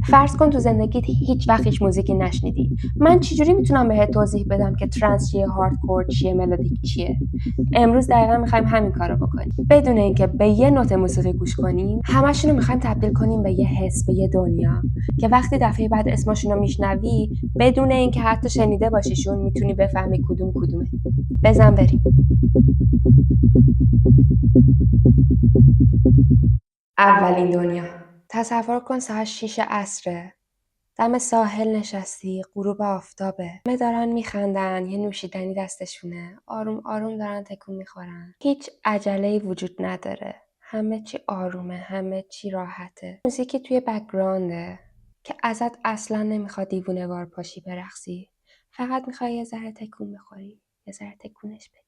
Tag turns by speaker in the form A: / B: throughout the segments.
A: فرض کن تو زندگیت هیچ وقت هیچ موزیکی نشنیدی. من چجوری میتونم بهت توضیح بدم که ترنس چیه، هاردکور چیه، ملودیک چیه؟ امروز دقیقا میخوایم همین کارو بکنیم. بدون اینکه به یه نوت موسیقی گوش کنیم، همشونو میخوایم تبدیل کنیم به یه حس، به یه دنیا که وقتی دفعه بعد اسمشونو میشنوی بدون اینکه حتی شنیده باشیشون میتونی بفهمی کدومه. بزن بریم. اولین دنیا. تصور کن ساعت 6 عصره. دم ساحل نشستی، غروب آفتابه. همه دارن میخندن، یه نوشیدنی دستشونه. آروم آروم دارن تکون میخورن. هیچ عجله‌ای وجود نداره. همه چی آرومه، همه چی راحته. موزیکی توی بک‌گراونده که ازت اصلا نمیخواد دیوونه وار پاشی برقصی. فقط میخوای یه ذره تکون بخوری، یه ذره تکونش بدی.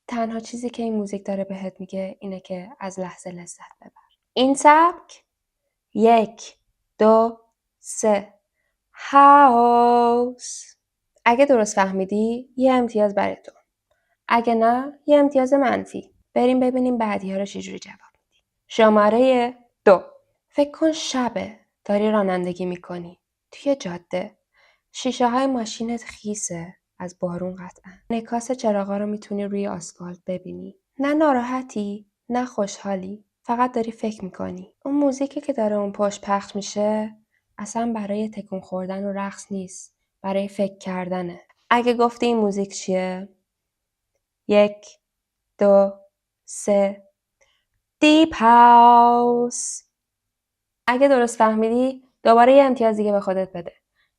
A: تنها چیزی که این موزیک داره بهت میگه اینه که از لحظه لذت ببر. این سبک 1 2 3 هاوس. اگه درست فهمیدی یه امتیاز برای تو، اگه نه یه امتیاز منفی. بریم ببینیم بعدی‌ها رو چجوری جواب میدی. شماره 2. فکر کن شبه، داری رانندگی میکنی توی جاده. شیشه های ماشینت خیسه از بارون قطعا. انعکاس چراغا رو میتونی روی آسفالت ببینی. نه ناراحتی، نه خوشحالی. فقط داری فکر میکنی. اون موزیکی که داره اون پشت پخش میشه اصلا برای تکون خوردن و رقص نیست. برای فکر کردنه. اگه گفتی این موزیک چیه؟ 1 2 3 دیپ هاوس. اگه درست فهمیدی دوباره یه امتیاز دیگه به خودت بده.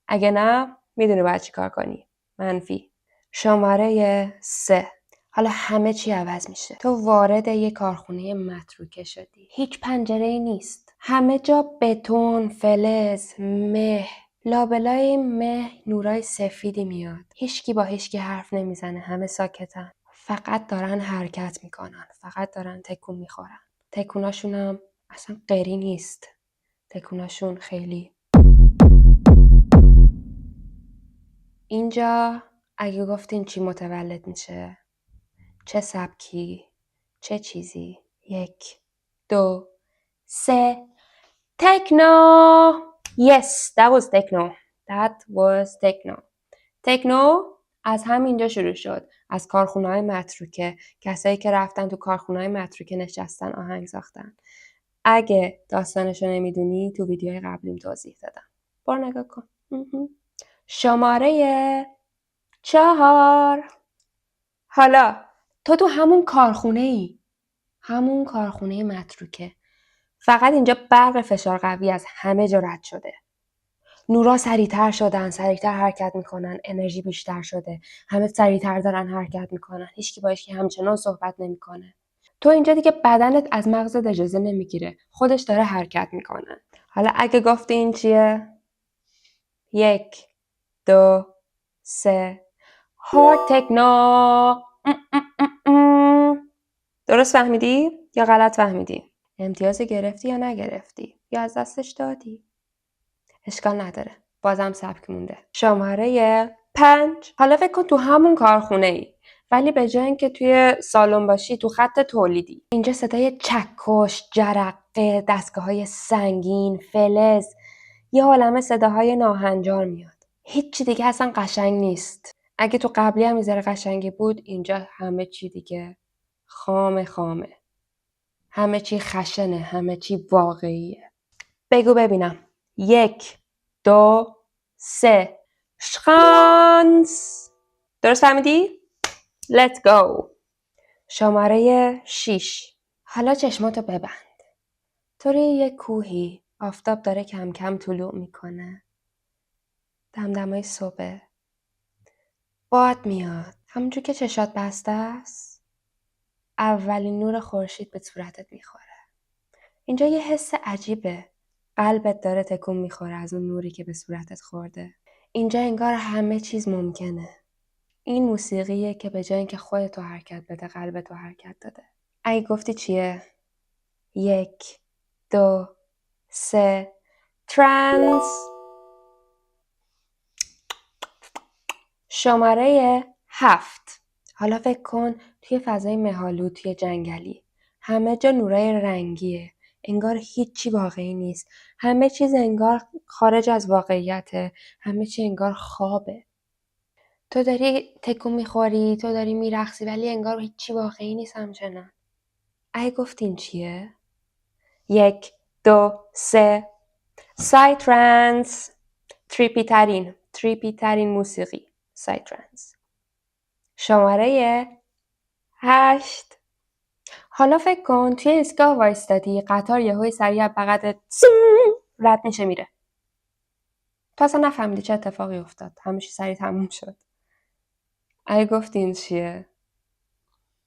A: اگه نه میدونی باید چی کار کنی. منفی. شماره 3. حالا همه چی عوض میشه. تو وارد یه کارخونه متروکه شدی. هیچ پنجره‌ای نیست. همه جا بتون، فلز، مه. لابلای مه نورای سفیدی میاد. هیچکی با هیچکی حرف نمیزنه. همه ساکتن. فقط دارن حرکت میکنن. فقط دارن تکون میخورن. تکوناشونم اصلا غیری نیست. تکوناشون خیلی. اینجا اگه گفتین چی متولد میشه؟ چه سبکی؟ چه چیزی؟ 1 2 3 تکنو. Yes, that was techno. That was techno. تکنو از همینجا شروع شد. از کارخونه‌های متروکه. کسایی که رفتن تو کارخونه‌های متروکه نشستن آهنگ ساختن. اگه داستانشو نمیدونی تو ویدیوهای قبلیم توضیح دادم. برو نگاه کن. شماره 4. حالا تو همون کارخونه ای. همون کارخونه متروکه. فقط اینجا برق فشار قوی از همه جا رد شده. نورا سریعتر شدن، سریعتر حرکت میکنن، انرژی بیشتر شده. همه سریعتر دارن حرکت میکنن. هیچکی با هیچکی همچنان صحبت نمیکنه. تو اینجا دیگه بدنت از مغزت اجازه نمیگیره. خودش داره حرکت میکنه. حالا اگه گفتی این چیه؟ 1 2 3 هارد تکنو. درست فهمیدی یا غلط فهمیدی؟ امتیاز گرفتی یا نگرفتی؟ یا از دستش دادی؟ اشکال نداره. بازم سبک مونده. شماره 5. حالا فکر کن تو همون کارخونه ای. ولی به جای اینکه توی سالن باشی تو خط تولیدی. اینجا صدای چکش، جرقه، دستگاه‌های سنگین، فلز، یه عالمه صداهای ناهنجار میاد. هیچی دیگه اصلا قشنگ نیست. اگه تو قبلی هم میذاره قشنگی بود اینجا همه چی دیگه خامه. همه چی خشنه، همه چی واقعیه. بگو ببینم. 1 2 3 شخانس. درست فهمیدی؟ Let's go. شماره 6. حالا چشماتو ببند. تو روی یک کوهی. آفتاب داره کم کم طلوع میکنه. دمدمای صبح. باد میاد. همونجور که چشات بسته است. اولین نور خورشید به صورتت میخوره. اینجا یه حس عجیبه. قلبت داره تکون میخوره از اون نوری که به صورتت خورده. اینجا انگار همه چیز ممکنه. این موسیقیه که به جای اینکه خودتو حرکت بده قلبتو حرکت داده. اگه گفتی چیه؟ 1 2 3 ترانس. شماره 7. حالا فکر کن توی فضای مه‌آلود توی جنگلی. همه جا نورای رنگیه. انگار هیچی واقعی نیست. همه چیز انگار خارج از واقعیته. همه چی انگار خوابه. تو داری تکون میخوری، تو داری میرقصی، ولی انگار هیچی واقعی نیست همچنان. ای گفتین چیه؟ 1 2 3 سایترنس. تریپی ترین موسیقی سایترنس. شماره 8. حالا فکر کن توی ایستگاه وایستادی، قطار یهوی سریع بغلت رد میشه میره. تو اصلا نفهمیدی چه اتفاقی افتاد. همه چی سریع تموم شد. ای گفتین چیه؟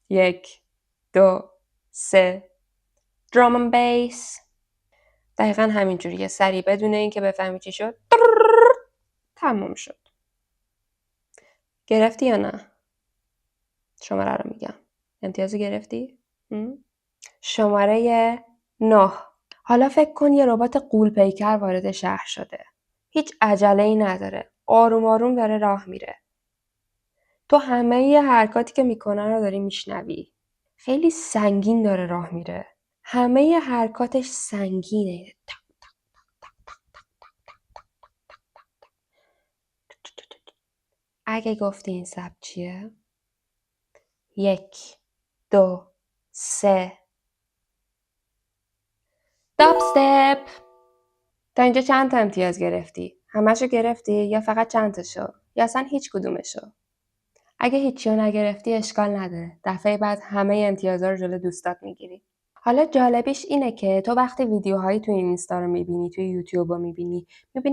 A: 1 2 3 درام اند بیس. دقیقا همینجوریه، سریع بدون اینکه بفهمی چی شد تموم شد. گرفتی یا نه؟ شماره رو میگم. امتیازو گرفتی؟ شماره 9. حالا فکر کن یه ربات غول‌پیکر وارد شهر شده. هیچ عجله‌ای نداره. آروم آروم داره راه میره. تو همه ی حرکاتی که میکنه رو داری میشنوی. خیلی سنگین داره راه میره. همه ی حرکاتش سنگینه. اگه گفتی این سبک چیه؟ 1 2 3 دابستپ. تا اینجا چند تا امتیاز گرفتی؟ همشو گرفتی یا فقط چند تاشو؟ یا اصلا هیچ کدومشو؟ اگه هیچیو نگرفتی اشکال نداره. دفعه بعد همه امتیازا رو جلو دوستات میگیری. حالا جالبیش اینه که تو وقتی ویدیوهایی توی اینستا رو میبینی، توی یوتیوب رو میبینی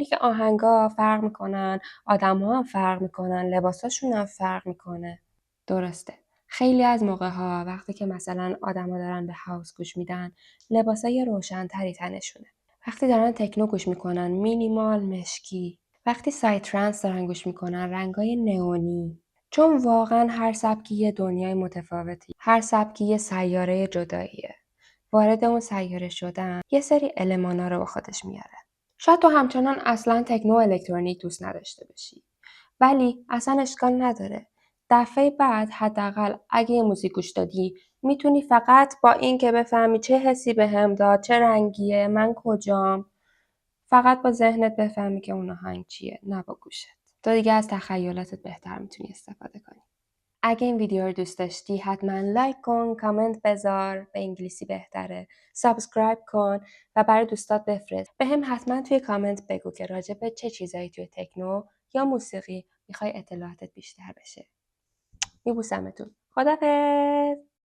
A: که آهنگا فرق میکنن، آدم‌ها هم فرق میکنن، لباساشون هم فرق میکنه. درسته. خیلی از موقع‌ها وقتی که مثلا آدم‌ها دارن به هاوس گوش میدن، لباسای روشن‌تری تنشونه. وقتی دارن تکنو گوش میکنن، مینیمال مشکی. وقتی سایترنس دارن گوش میکنن، رنگای نئونی. چون واقعا هر سبکی یه دنیای متفاوتی. هر سبکی یه سیاره جداییه. وارد اون سیاره شدن یه سری المانا رو با خودش میاره. شاید تو همچنان اصلا تکنو الکترونیک دوست نداشته باشی. ولی اصلا اشکال نداره. دفعه بعد حداقل اگه یه موزیک گوش دادی میتونی فقط با این که بفهمی چه حسی بهم داد، چه رنگیه، من کجام، فقط با ذهنت بفهمی که اون آهنگ چیه، نه با گوشت. تو دیگه از تخیلاتت بهتر میتونی استفاده کنی. اگه این ویدیو رو دوست داشتی حتما لایک کن، کامنت بذار، به انگلیسی بهتره، سابسکرایب کن و برای دوستات بفرست. بهم حتما توی کامنت بگو که راجع به چه چیزایی توی تکنو یا موسیقی میخوای اطلاعاتت بیشتر بشه. میبوسمتون. خداحافظ.